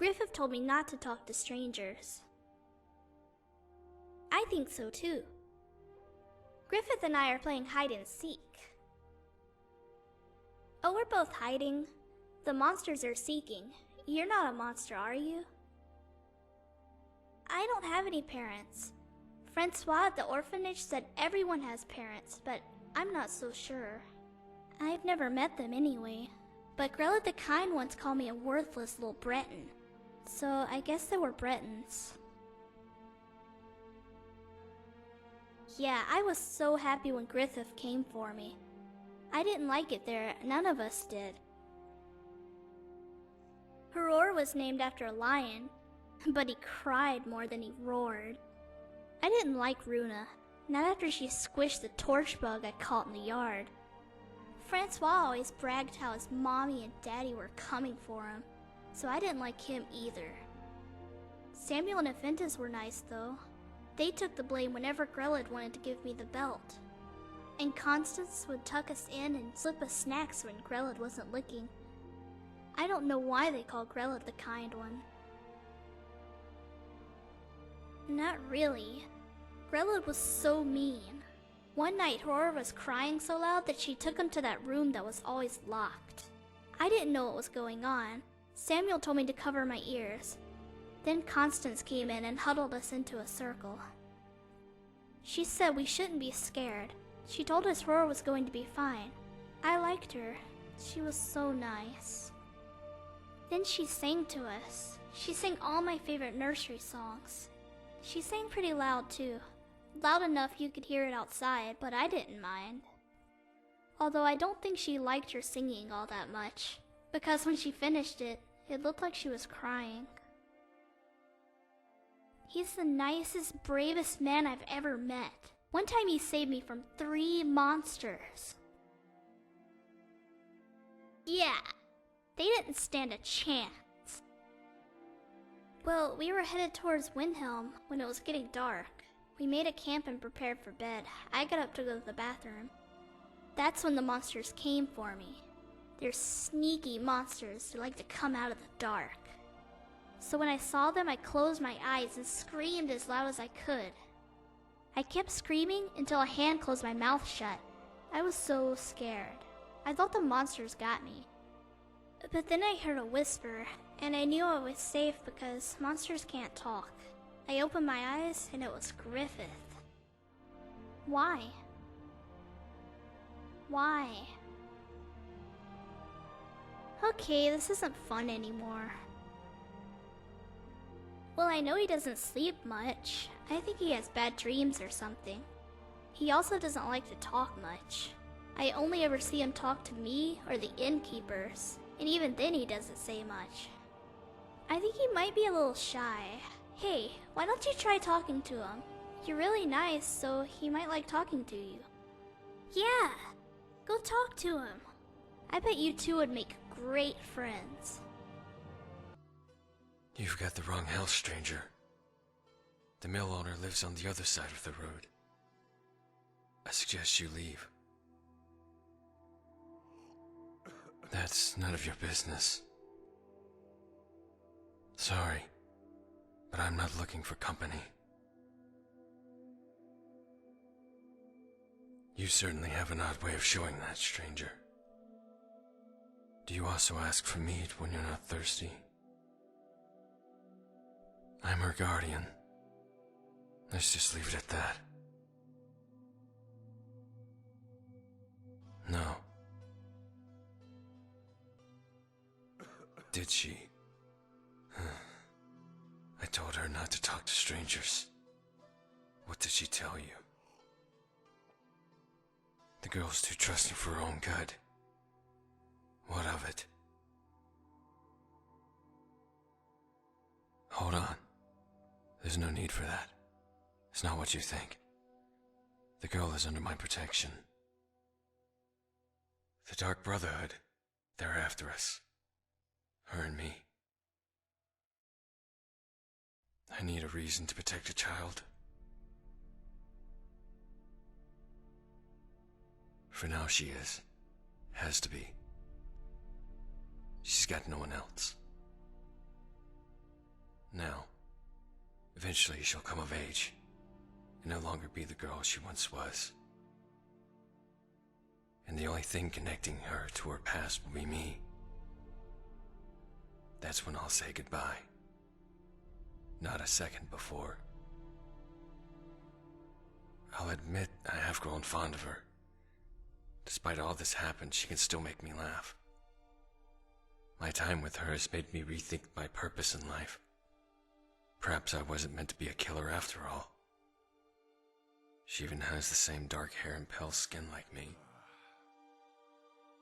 Griffith told me not to talk to strangers. I think so too. Griffith and I are playing hide and seek. Oh, we're both hiding. The monsters are seeking. You're not a monster, are you? I don't have any parents. Francois at the orphanage said everyone has parents, but I'm not so sure. I've never met them anyway, but Grella the Kind once called me a worthless little Breton. So I guess they were Bretons. Yeah, I was so happy when Griffith came for me. I didn't like it there, none of us did. Heror was named after a lion, but he cried more than he roared. I didn't like Runa, not after she squished the torch bug I caught in the yard. Francois always bragged how his mommy and daddy were coming for him, so I didn't like him either. Samuel and Aventus were nice though. They took the blame whenever Grellid wanted to give me the belt. And Constance would tuck us in and slip us snacks when Grellid wasn't looking. I don't know why they call Grellid the Kind One. Not really. Grellid was so mean. One night, Horror was crying so loud that she took him to that room that was always locked. I didn't know what was going on. Samuel told me to cover my ears. Then Constance came in and huddled us into a circle. She said we shouldn't be scared. She told us Horror was going to be fine. I liked her. She was so nice. Then she sang to us. She sang all my favorite nursery songs. She sang pretty loud too. Loud enough you could hear it outside, but I didn't mind. Although I don't think she liked her singing all that much, because when she finished it, it looked like she was crying. He's the nicest, bravest man I've ever met. One time he saved me from 3 monsters. Yeah, they didn't stand a chance. Well, we were headed towards Windhelm when it was getting dark. We made a camp and prepared for bed. I got up to go to the bathroom. That's when the monsters came for me. They're sneaky monsters who like to come out of the dark. So when I saw them, I closed my eyes and screamed as loud as I could. I kept screaming until a hand closed my mouth shut. I was so scared. I thought the monsters got me. But then I heard a whisper, and I knew I was safe because monsters can't talk. I opened my eyes, and it was Griffith. Why? Why? Okay, this isn't fun anymore. Well, I know he doesn't sleep much. I think he has bad dreams or something. He also doesn't like to talk much. I only ever see him talk to me or the innkeepers, and even then he doesn't say much. I think he might be a little shy. Hey, why don't you try talking to him? You're really nice, so he might like talking to you. Yeah, go talk to him. I bet you two would make great friends. You've got the wrong house, stranger. The mill owner lives on the other side of the road. I suggest you leave. That's none of your business. Sorry, but I'm not looking for company. You certainly have an odd way of showing that, stranger. Do you also ask for meat when you're not thirsty? I'm her guardian. Let's just leave it at that. No. Did she? I told her not to talk to strangers. What did she tell you? The girl's too trusting for her own good. What of it? Hold on. There's no need for that. It's not what you think. The girl is under my protection. The Dark Brotherhood, they're after us. Her and me. I need a reason to protect a child. For now she is. Has to be. She's got no one else. Eventually she'll come of age, and no longer be the girl she once was. And the only thing connecting her to her past will be me. That's when I'll say goodbye. Not a second before. I'll admit I have grown fond of her. Despite all this happened, she can still make me laugh. My time with her has made me rethink my purpose in life. Perhaps I wasn't meant to be a killer after all. She even has the same dark hair and pale skin like me.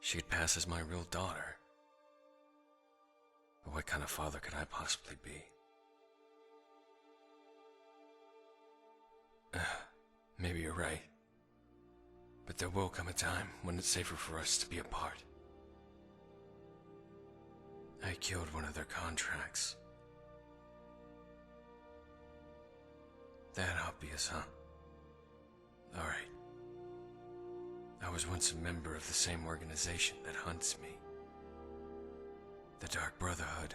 She'd pass as my real daughter. But what kind of father could I possibly be? Maybe you're right. But there will come a time when it's safer for us to be apart. I killed one of their contracts. That obvious, huh? Alright. I was once a member of the same organization that hunts me. The Dark Brotherhood.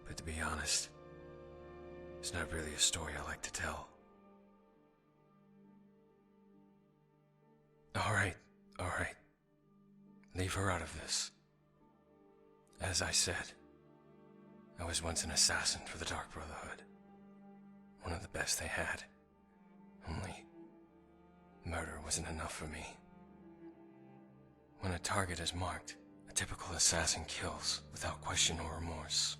But to be honest, it's not really a story I like to tell. Alright. Leave her out of this. As I said, I was once an assassin for the Dark Brotherhood. One of the best they had. Only, murder wasn't enough for me. When a target is marked, a typical assassin kills without question or remorse.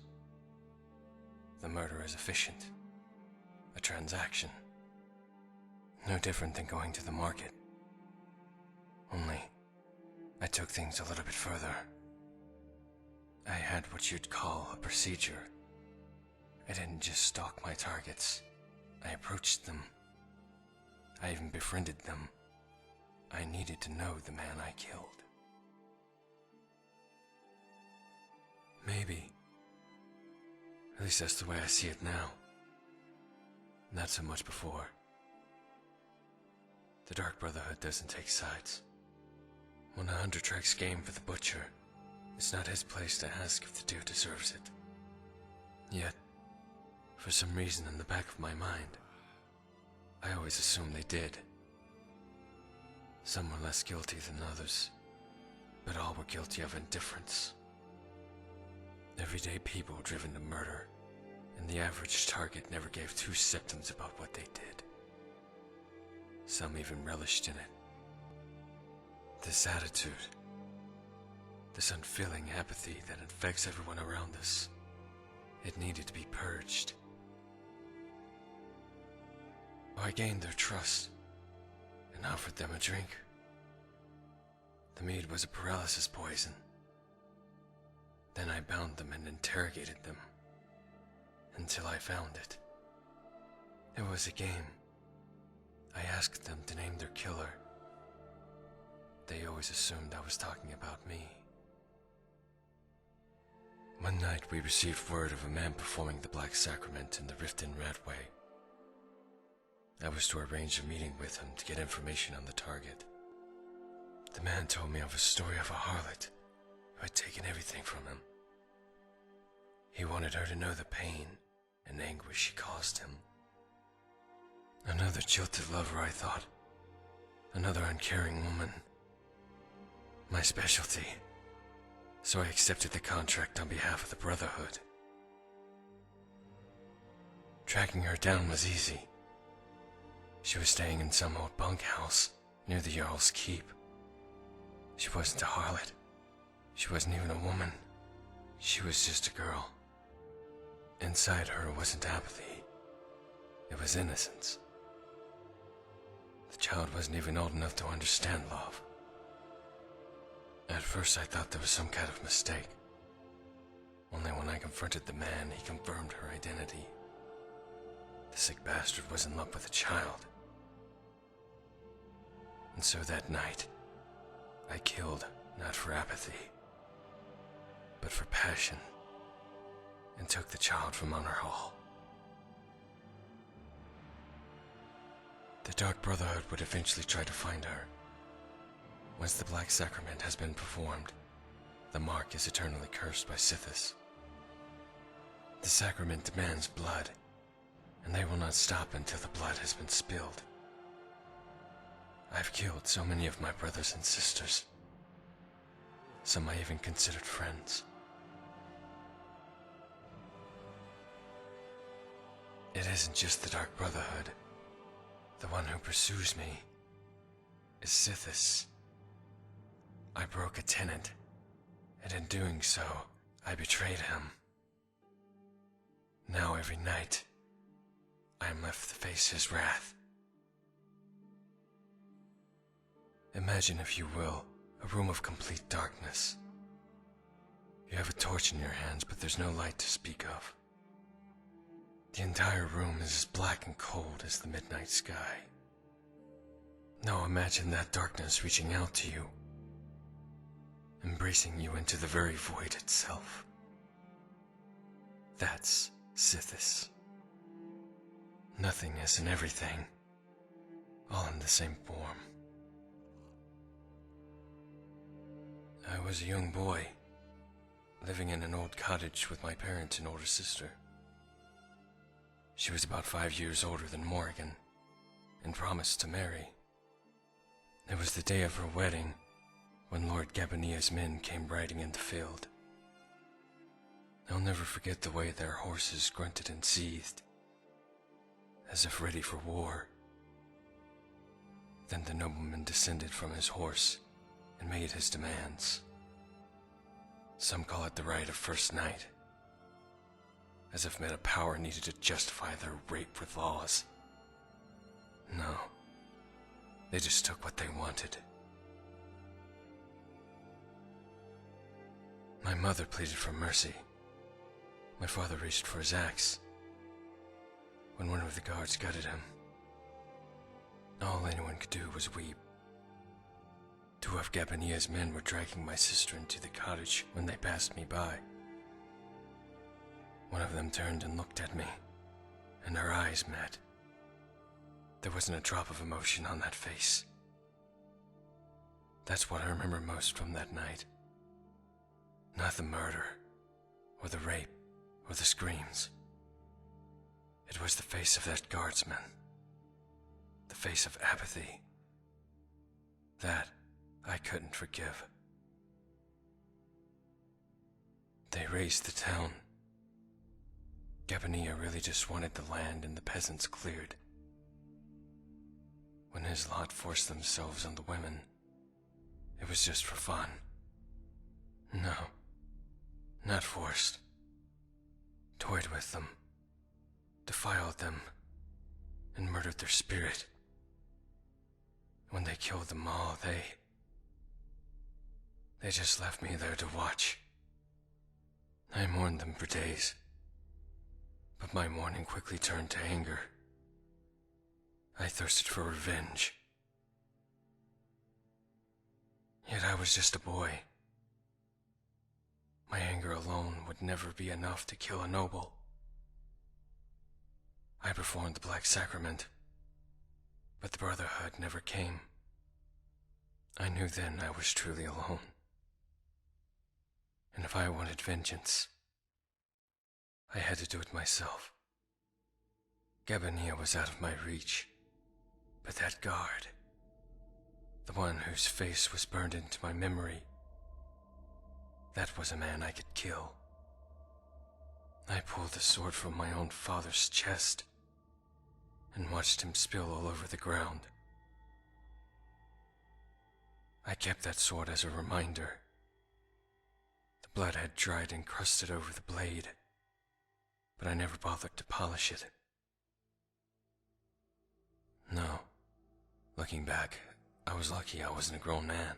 The murder is efficient. A transaction. No different than going to the market. Only, I took things a little bit further. I had what you'd call a procedure. I didn't just stalk my targets. I approached them. I even befriended them. I needed to know the man I killed. Maybe. At least that's the way I see it now. Not so much before. The Dark Brotherhood doesn't take sides. When a hunter tracks game for the butcher, it's not his place to ask if the deer deserves it. Yet, for some reason in the back of my mind, I always assumed they did. Some were less guilty than others, but all were guilty of indifference. Everyday people driven to murder, and the average target never gave two symptoms about what they did. Some even relished in it. This attitude, this unfeeling apathy that infects everyone around us, it needed to be purged. I gained their trust and offered them a drink. The mead was a paralysis poison. Then I bound them and interrogated them until I found it. It was a game. I asked them to name their killer. They always assumed I was talking about me. One night we received word of a man performing the Black Sacrament in the Riften Ratway. I was to arrange a meeting with him to get information on the target. The man told me of a story of a harlot who had taken everything from him. He wanted her to know the pain and anguish she caused him. Another jilted lover, I thought. Another uncaring woman. My specialty. So I accepted the contract on behalf of the Brotherhood. Tracking her down was easy. She was staying in some old bunkhouse near the Jarl's Keep. She wasn't a harlot. She wasn't even a woman. She was just a girl. Inside her wasn't apathy. It was innocence. The child wasn't even old enough to understand love. At first I thought there was some kind of mistake. Only when I confronted the man, he confirmed her identity. The sick bastard was in love with a child. And so that night, I killed not for apathy, but for passion, and took the child from Honor Hall. The Dark Brotherhood would eventually try to find her. Once the Black Sacrament has been performed, the mark is eternally cursed by Sithis. The sacrament demands blood, and they will not stop until the blood has been spilled. I've killed so many of my brothers and sisters. Some I even considered friends. It isn't just the Dark Brotherhood. The one who pursues me is Sithis. I broke a tenet, and in doing so, I betrayed him. Now every night, I am left to face his wrath. Imagine, if you will, a room of complete darkness. You have a torch in your hands, but there's no light to speak of. The entire room is as black and cold as the midnight sky. Now imagine that darkness reaching out to you, embracing you into the very void itself. That's Sithis. Nothingness and everything, all in the same form. I was a young boy, living in an old cottage with my parents and older sister. She was about 5 years older than Morgan, and promised to marry. It was the day of her wedding, when Lord Gabania's men came riding in the field. I'll never forget the way their horses grunted and seethed, as if ready for war. Then the nobleman descended from his horse and made his demands. Some call it the right of first night, as if men of power needed to justify their rape with laws. No, they just took what they wanted. My mother pleaded for mercy. My father reached for his axe, when one of the guards gutted him. All anyone could do was weep. 2 of Gabania's men were dragging my sister into the cottage when they passed me by. One of them turned and looked at me, and our eyes met. There wasn't a drop of emotion on that face. That's what I remember most from that night. Not the murder, or the rape, or the screams. It was the face of that guardsman. The face of apathy. That I couldn't forgive. They razed the town. Gabania really just wanted the land and the peasants cleared. When his lot forced themselves on the women, it was just for fun. No, not forced. Toyed with them, defiled them, and murdered their spirit. When they killed them all, they just left me there to watch. I mourned them for days. But my mourning quickly turned to anger. I thirsted for revenge. Yet I was just a boy. My anger alone would never be enough to kill a noble. I performed the Black Sacrament, but the Brotherhood never came. I knew then I was truly alone. And if I wanted vengeance, I had to do it myself. Gabania was out of my reach, but that guard, the one whose face was burned into my memory, that was a man I could kill. I pulled the sword from my own father's chest and watched him spill all over the ground. I kept that sword as a reminder. The blood had dried and crusted over the blade, but I never bothered to polish it. No, looking back, I was lucky I wasn't a grown man.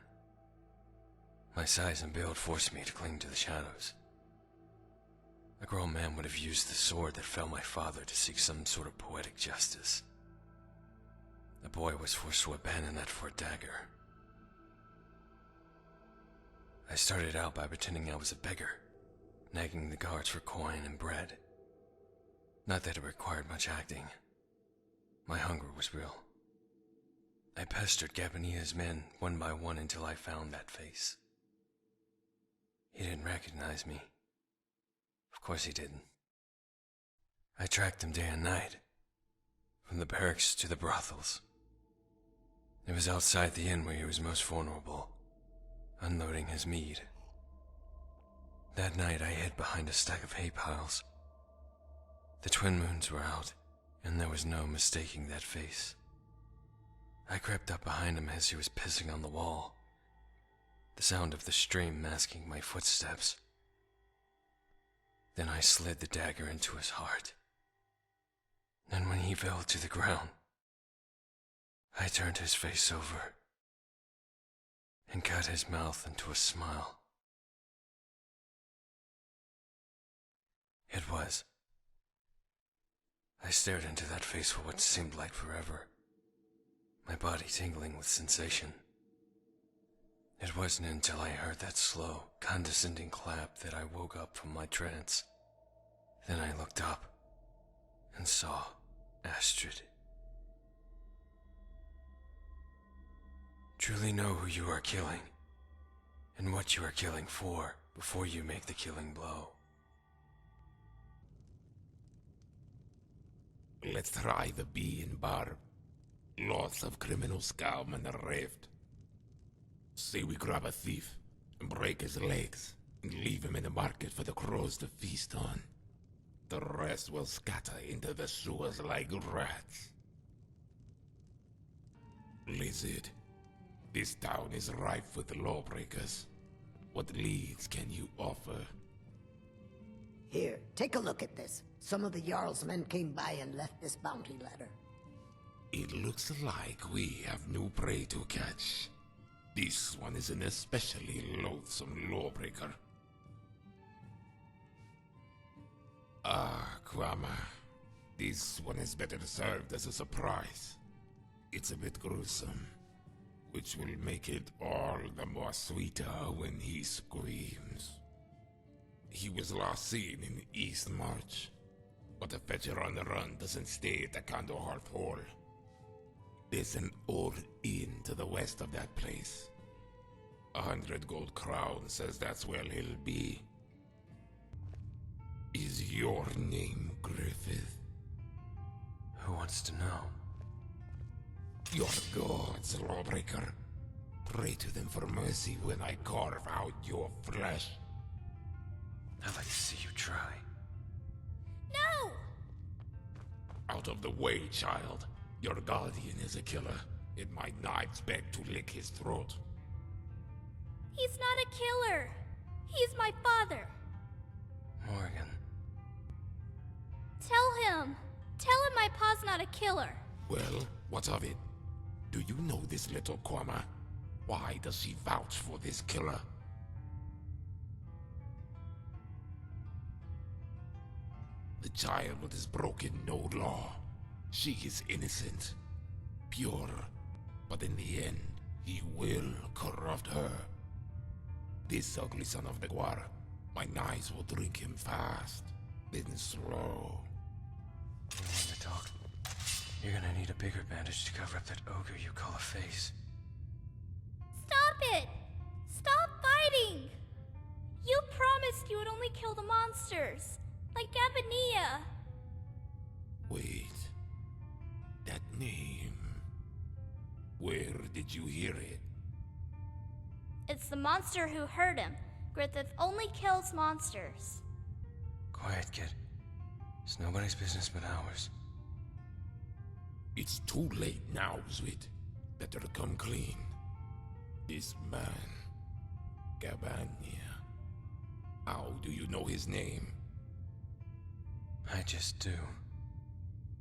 My size and build forced me to cling to the shadows. A grown man would have used the sword that felled my father to seek some sort of poetic justice. The boy was forced to abandon that for a dagger. I started out by pretending I was a beggar, nagging the guards for coin and bread. Not that it required much acting. My hunger was real. I pestered Gabania's men one by one until I found that face. He didn't recognize me. Of course he didn't. I tracked him day and night, from the barracks to the brothels. It was outside the inn where he was most vulnerable, unloading his mead. That night I hid behind a stack of hay piles. The twin moons were out, and there was no mistaking that face. I crept up behind him as he was pissing on the wall, the sound of the stream masking my footsteps. Then I slid the dagger into his heart. And when he fell to the ground, I turned his face over and cut his mouth into a smile. It was. I stared into that face for what seemed like forever, my body tingling with sensation. It wasn't until I heard that slow, condescending clap that I woke up from my trance. Then I looked up and saw Astrid. Truly know who you are killing, and what you are killing for, before you make the killing blow. Let's try the bee and barb. Lots of criminals calm and the rift. Say we grab a thief and break his legs and leave him in the market for the crows to feast on. The rest will scatter into the sewers like rats. Lizard, this town is rife with lawbreakers. What leads can you offer? Here, take a look at this. Some of the Jarl's men came by and left this bounty letter. It looks like we have new prey to catch. This one is an especially loathsome lawbreaker. Ah, Kwama. This one is better served as a surprise. It's a bit gruesome, which will make it all the more sweeter when he screams. He was last seen in East March, but a fetcher on the run doesn't stay at the Kandahar Hall. There's an old inn to the west of that place. 100 gold crowns says that's where he'll be. Is your name Griffith? Who wants to know? Your gods, lawbreaker. Pray to them for mercy when I carve out your flesh. I'd like to see you try. No! Out of the way, child. Your guardian is a killer. It might knives beg to lick his throat. He's not a killer. He's my father. Morgan. Tell him. Tell him my pa's not a killer. Well, what of it? Do you know this little Kwama? Why does she vouch for this killer? The child has broken no law. She is innocent, pure, but in the end, he will corrupt her. This ugly son of the Gwar, my knives will drink him fast, then slow. You want to talk? You're gonna need a bigger bandage to cover up that ogre you call a face. Stop it! Stop fighting! You promised you would only kill the monsters, like Gabania. Wait. That name... Where did you hear it? It's the monster who hurt him. Griffith only kills monsters. Quiet, kid. It's nobody's business but ours. It's too late now, Zwit. Better come clean. This man... Gabania. How do you know his name? I just do.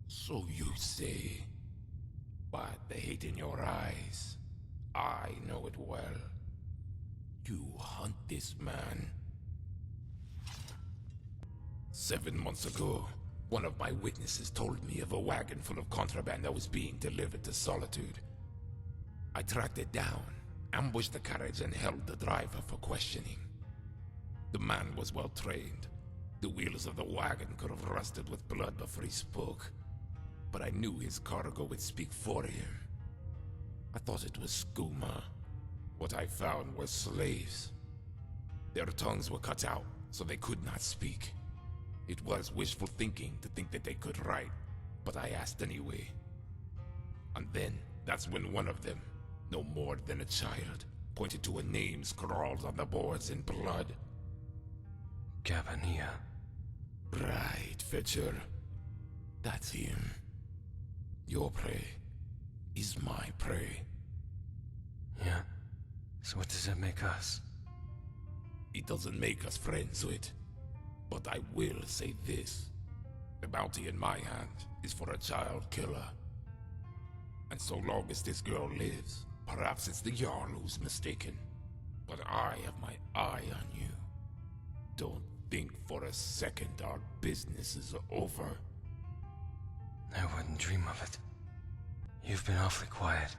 So you say. But the hate in your eyes, I know it well. You hunt this man. 7 months ago, one of my witnesses told me of a wagon full of contraband that was being delivered to Solitude. I tracked it down, ambushed the carriage, and held the driver for questioning. The man was well trained. The wheels of the wagon could have rusted with blood before he spoke, but I knew his cargo would speak for him. I thought it was skooma. What I found were slaves. Their tongues were cut out, so they could not speak. It was wishful thinking to think that they could write, but I asked anyway. And then, that's when one of them, no more than a child, pointed to a name scrawled on the boards in blood. Gabania. Right, Fetcher. That's him. Your prey is my prey. Yeah? So what does that make us? It doesn't make us friends, Wit. But I will say this. The bounty in my hand is for a child killer. And so long as this girl lives, perhaps it's the Jarl who's mistaken. But I have my eye on you. Don't think for a second our business is over. I wouldn't dream of it. You've been awfully quiet.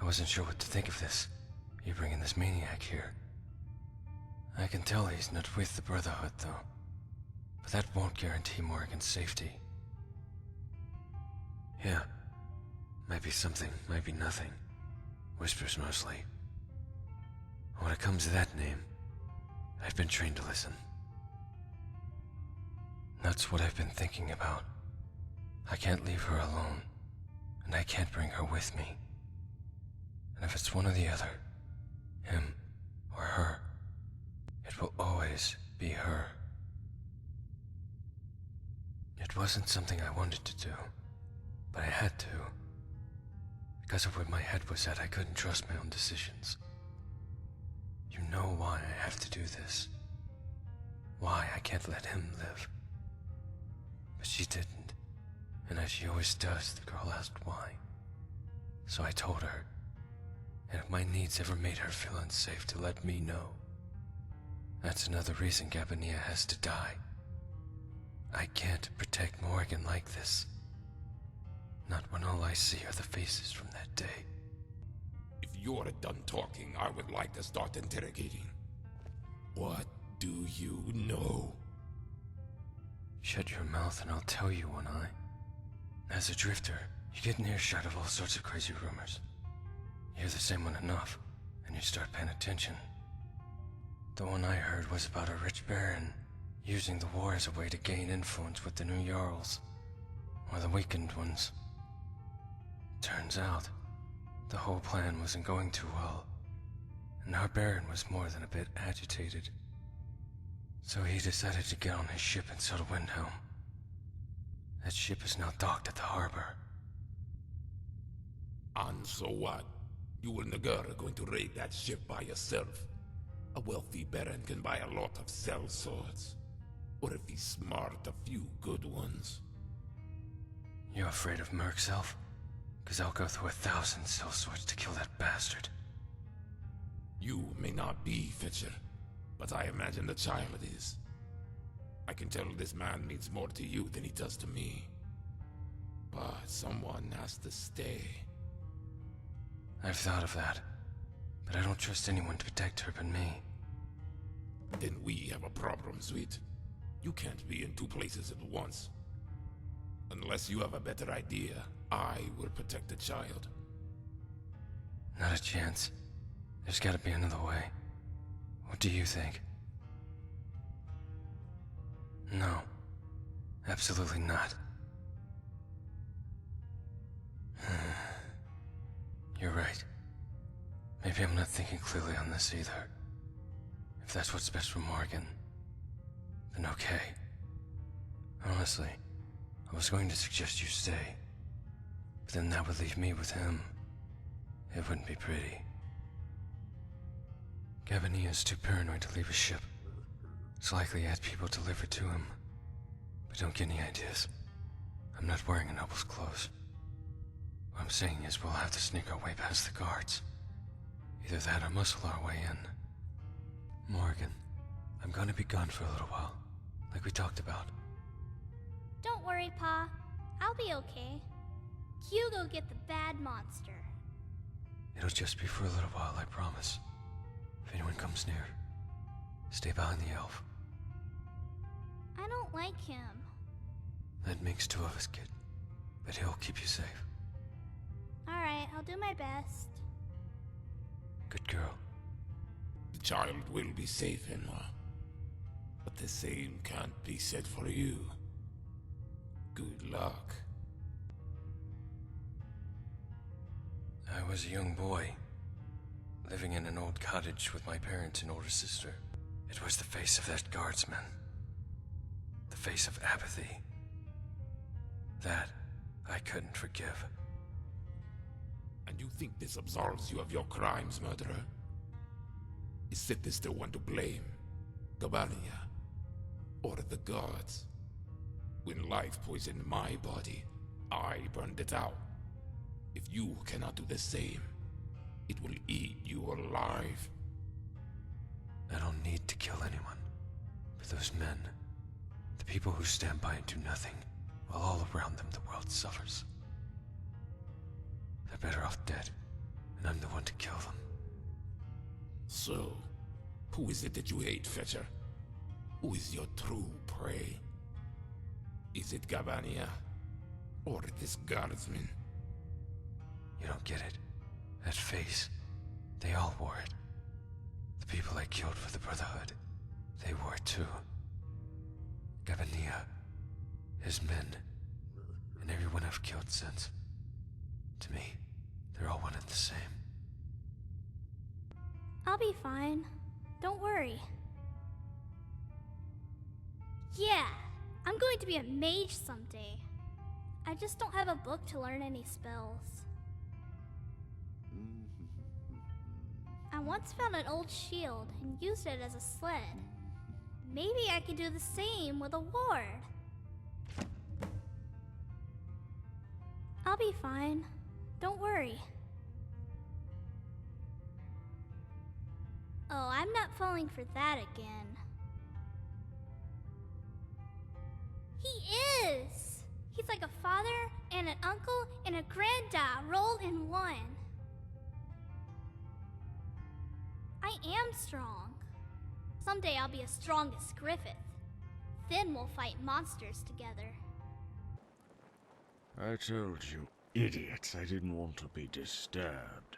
I wasn't sure what to think of this. You bringing this maniac here. I can tell he's not with the Brotherhood, though. But that won't guarantee Morgan's safety. Yeah. Might be something, might be nothing. Whispers mostly. When it comes to that name, I've been trained to listen. That's what I've been thinking about. I can't leave her alone, and I can't bring her with me. And if it's one or the other, him or her, it will always be her. It wasn't something I wanted to do, but I had to. Because of where my head was at, I couldn't trust my own decisions. You know why I have to do this. Why I can't let him live. But she didn't, and as she always does, the girl asked why. So I told her, and if my needs ever made her feel unsafe, to let me know. That's another reason Gabania has to die. I can't protect Morgan like this. Not when all I see are the faces from that day. If you're done talking, I would like to start interrogating. What do you know? Shut your mouth and I'll tell you, One Eye. As a drifter, you get an earshot of all sorts of crazy rumors. You hear the same one enough, and you start paying attention. The one I heard was about a rich baron using the war as a way to gain influence with the new Jarls, or the weakened ones. Turns out, the whole plan wasn't going too well, and our baron was more than a bit agitated. So he decided to get on his ship and sail to Windhelm. That ship is now docked at the harbor. And so what? You and the girl are going to raid that ship by yourself? A wealthy baron can buy a lot of cell swords. Or if he's smart, a few good ones. You afraid of Merc's elf? 'Cause I'll go through 1,000 cell swords to kill that bastard. You may not be, Fetcher, but I imagine the child is. I can tell this man means more to you than he does to me. But someone has to stay. I've thought of that, but I don't trust anyone to protect her but me. Then we have a problem, sweet. You can't be in two places at once. Unless you have a better idea, I will protect the child. Not a chance. There's gotta be another way. What do you think? No. Absolutely not. You're right. Maybe I'm not thinking clearly on this either. If that's what's best for Morgan, then okay. Honestly, I was going to suggest you stay, but then that would leave me with him. It wouldn't be pretty. Gabania is too paranoid to leave his ship. It's likely he had people delivered to him. But don't get any ideas. I'm not wearing a noble's clothes. What I'm saying is we'll have to sneak our way past the guards. Either that or muscle our way in. Morgan, I'm gonna be gone for a little while, like we talked about. Don't worry, Pa. I'll be okay. You go get the bad monster. It'll just be for a little while, I promise. If anyone comes near, stay behind the elf. I don't like him. That makes two of us, kid. But he'll keep you safe. Alright, I'll do my best. Good girl. The child will be safe, Henwa. But the same can't be said for you. Good luck. I was a young boy, living in an old cottage with my parents and older sister. It was the face of that guardsman. The face of apathy. That I couldn't forgive. And you think this absolves you of your crimes, murderer? Is Sithis the one to blame? Gabania? Or the gods? When life poisoned my body, I burned it out. If you cannot do the same, it will eat you alive. I don't need to kill anyone. But those men, the people who stand by and do nothing, while all around them the world suffers. They're better off dead, and I'm the one to kill them. So, who is it that you hate, Fetcher? Who is your true prey? Is it Gabania? Or this guardsman? You don't get it. That face, they all wore it. The people I killed for the Brotherhood, they wore it too. Gabania, his men, and everyone I've killed since. To me, they're all one and the same. I'll be fine. Don't worry. Yeah, I'm going to be a mage someday. I just don't have a book to learn any spells. I once found an old shield and used it as a sled. Maybe I could do the same with a ward. I'll be fine. Don't worry. Oh, I'm not falling for that again. He is! He's like a father and an uncle and a granddad rolled in one. I am strong. Someday I'll be as strong as Griffith. Then we'll fight monsters together. I told you, idiots, I didn't want to be disturbed.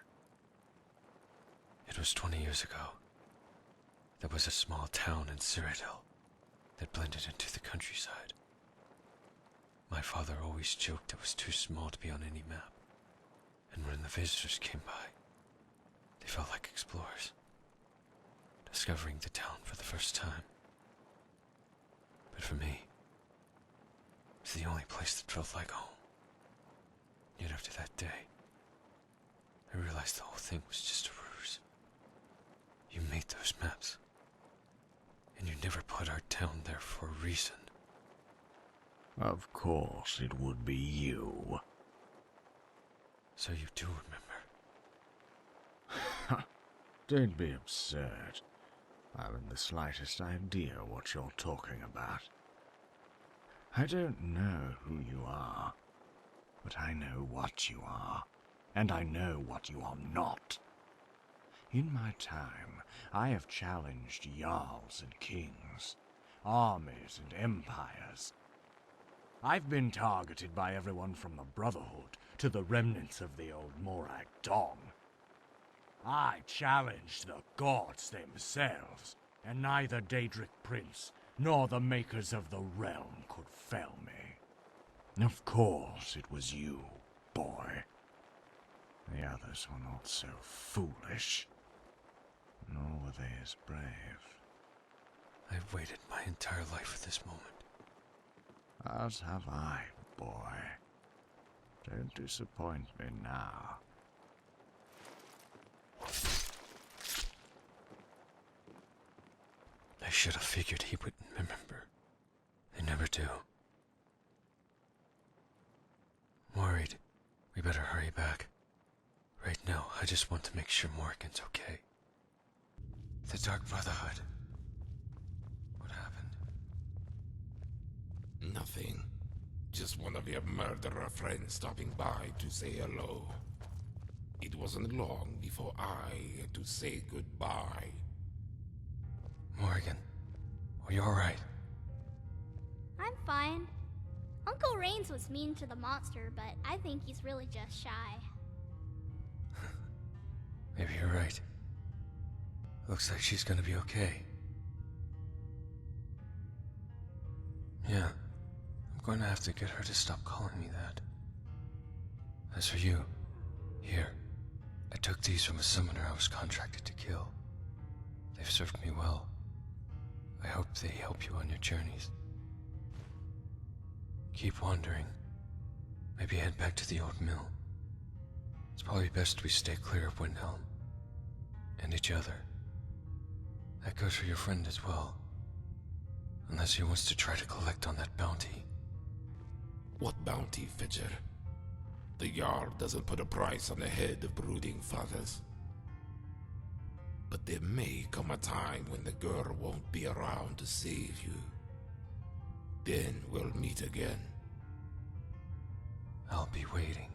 It was 20 years ago. There was a small town in Cyrodiil that blended into the countryside. My father always joked it was too small to be on any map. And when the visitors came by, they felt like explorers, discovering the town for the first time. But for me, it's the only place that felt like home. Yet after that day, I realized the whole thing was just a ruse. You made those maps, and you never put our town there for a reason. Of course it would be you. So you do remember. Don't be absurd. I haven't the slightest idea what you're talking about. I don't know who you are, but I know what you are, and I know what you are not. In my time, I have challenged jarls and kings, armies and empires. I've been targeted by everyone from the Brotherhood to the remnants of the old Morag Dong. I challenged the gods themselves, and neither Daedric Prince nor the makers of the realm could fell me. Of course it was you, boy. The others were not so foolish, nor were they as brave. I've waited my entire life for this moment. As have I, boy. Don't disappoint me now. I should have figured he wouldn't remember. They never do. I'm worried. We better hurry back. Right now, I just want to make sure Morgan's okay. The Dark Brotherhood. What happened? Nothing. Just one of your murderer friends stopping by to say hello. It wasn't long before I had to say goodbye. Morgan, are you alright? I'm fine. Uncle Rains was mean to the monster, but I think he's really just shy. Maybe you're right. Looks like she's gonna be okay. Yeah, I'm going to have to get her to stop calling me that. As for you, here, I took these from a summoner I was contracted to kill. They've served me well. I hope they help you on your journeys. Keep wandering. Maybe head back to the old mill. It's probably best we stay clear of Windhelm. And each other. That goes for your friend as well. Unless he wants to try to collect on that bounty. What bounty, Fetcher? The Jarl doesn't put a price on the head of brooding fathers. But there may come a time when the girl won't be around to save you. Then we'll meet again. I'll be waiting.